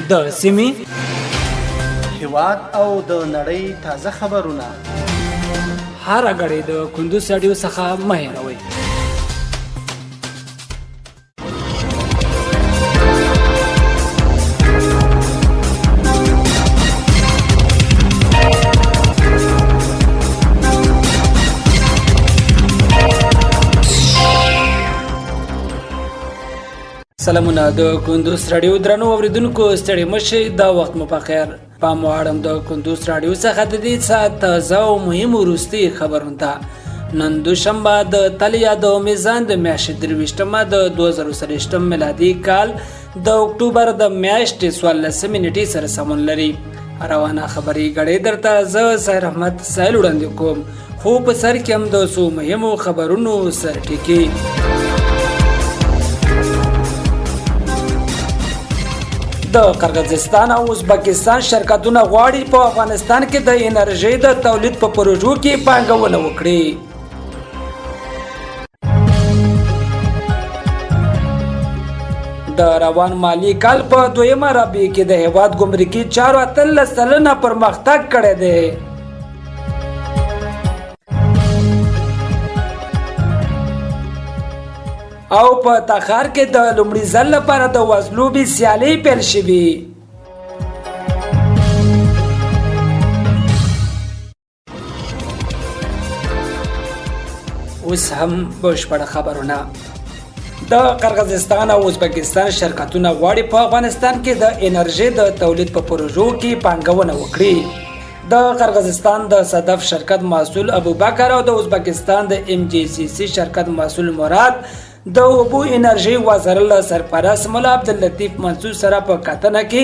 د سیمې هیواد او د نړۍ تازه خبرونه هر غړي د کندوز رادیو څخه مه هېروئ. سلامونه د کندوز رادیو درنو اوریدونکو ستړي مشئ دا وخت مو په خیر. پام واړم د کندوز رادیو څخه د دې ساعت تازه او مهمو وروستي خبرونه ته. نن دوشنبه د تلیا د میزان د میاشتې 23مه د 2023 میلادي کال د اکتوبر د میاشتې 14 نیټې سره سمون لري. روانه خبري غړې درته زه سید احمد سایل وړاندې کوم. خو په سر کې هم د څو مهمو خبرونو سر ټکی. د قرغیزستان او ازبکستان شرکتونه غواړي په افغانستان کې د انرژي د تولید په پروژو کې پانګونه وکړي. د روان مالی کال په دویمه ربع کې د هیواد ګمرکي چارو 13% پرمختګ کړی دی. او په تخار کې د لومړي ځل لپاره د وزلوبې سیالي پیل شوې. اوس هم بشپړ خبرونه. د قرغیزستان او ازبکستان شرکتونه غواړي په افغانستان کې د انرژي د تولید په پروژو کې پانګونه وکړي. د قرغیزستان د صدف شرکت مسؤل ابوبکر او د ازبکستان د MGCC شرکت مسؤل مراد د اوبو انرژي وزارت سرپرست مولا عبداللطیف منصور سره په کتنه کې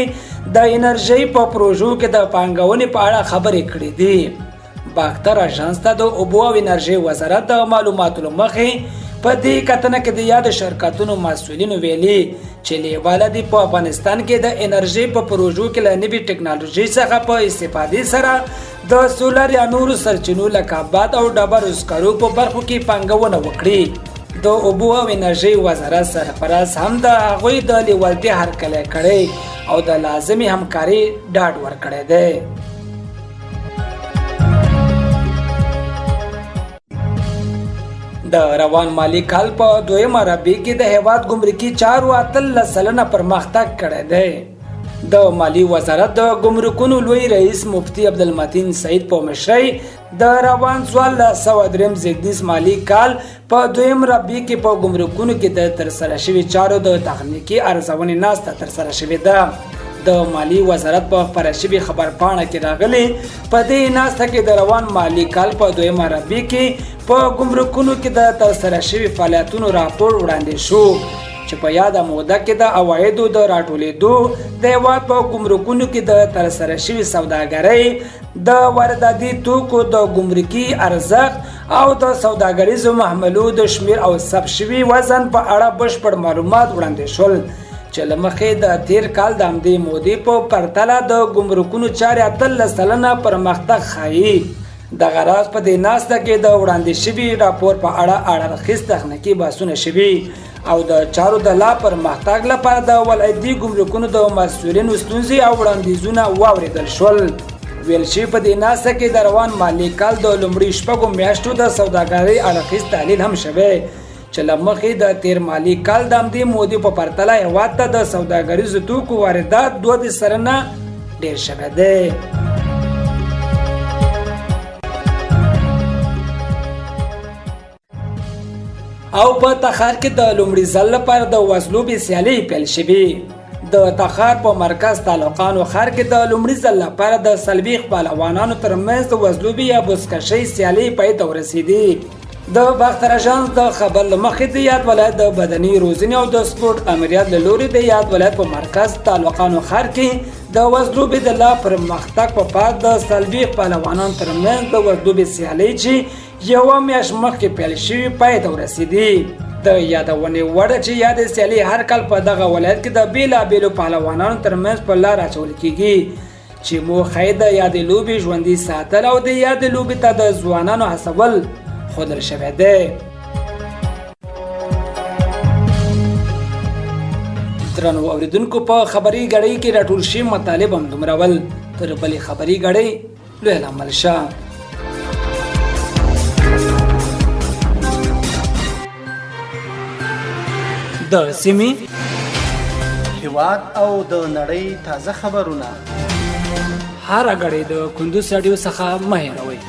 د انرژي په پروژو کې د پانګونې په اړه خبرې کړې دي. باختر اژانس ته د اوبو او انرژي وزارت د معلوماتو مخې په دې کتنه کې د یاد شرکتونو مسؤلینو ویلي چې لیواله دي په افغانستان کې د انرژي په پروژو کې له نوې ټکنالوژي څخه په استفادې سره د سولر یا نورو سرچینو لکه آباد او ډبرو سکرو په برخو کې پانګونه وکړي. د اوبو او انرژي وزارت سرپرست هم د هغوی د لیوالتیا هرکلی کړی او د لازمي همکاري ډاډ ورکړی دی. د روان مالی کال په دویمه ربع کې د هیواد ګمرکي چارو 13% پرمختګ کړی دی. د مالی وزارت د ګمرکونو لوی رئیس مفتی عبدالمتین سعید په مشرۍ د روان 1403 زیږدیز مالی کال په دویم ربع کې په ګمرکونو کې د ترسره شوي چارو د تخنیکي ارزونې ناسته ترسره شوې ده. د مالی وزارت په خپره شوي خبرپاڼه کې راغلي په دې ناسته کې د روان مالی کال په دویمه ربع کې په ګمرکونو کې د ترسره شوي فعالیتونو راپور وړاندې شو چې په یاده موده کې د عوایدو د راټولېدو د هیواد په ګمرکونو کې د ترسره شوي سوداګرۍ د وارداتي توکو د ګمرکي ارزښت او د سوداګریزو محملو د شمیر او ثبت شوي وزن په اړه بشپړ معلومات وړاندې شول چې له مخې د تیر کال د همدې مودې په پرتله د ګمرکونو چارې 13% پرمختګ ښایي. دغه راز په دې ناسته کې د وړاندې شوي راپور په اړه اړخیز تخنیکي بحثونه شوي او د چارو د لا پرمختګ لپاره د ولایتي ګمرکونو د مسؤلینو ستونزې او وړاندیزونه واورېدل شول. ویل شوي په دې ناسته کې د روان مالی کال د لومړي شپږو میاشتو د سوداګرۍ اړخیز تحلیل هم شوی چې له مخې د تیر مالی کال د همدې مودې په پرتله هیواد ته د سوداګریزو توکو واردات 2% ډېر شوی دی. او په تخار کې د لومړي ځل لپاره د وزلوبې سیالي پیل شوې. د تخار په مرکز تعلقانو ښار کې د لومړي ځل لپاره د څلوېښت پهلوانانو ترمنځ د وزلوبې یا بزکشۍ سیالي پای ته ورسېدې. د باختر اژانس د خبر له مخې د یاد ولایت د بدني روزنې او د سپورټ امریت له لوري د یاد ولایت په مرکز تعلقانو ښار کې د وزلوبې د لا پرمختګ په پار د څلوېښت پهلوانانو ترمنځ د وزلوبې سیالۍ چې یوه میاشت مخکې پیل شوي پای ته ورسېدې. د یادونې وړ چې یادې سیالۍ هر کال په دغه ولایت کې د بېلابېلو پهلوانانو ترمنځ په لار اچول کېږي چې موخه یې د یادې لوبې ژوندي ساتل او د یادې لوبې ته د ځوانانو هڅول ښودل شوی دی. درنو اوریدونکو په خبري غړۍ کې راټول شي مطالب هم دومره ول تر بلې خبري غړۍ لوی لامل شه. د سیمې هیواد او د نړۍ تازه خبرونه هر غړۍ د کندوز رادیو څخه مه هېروئ.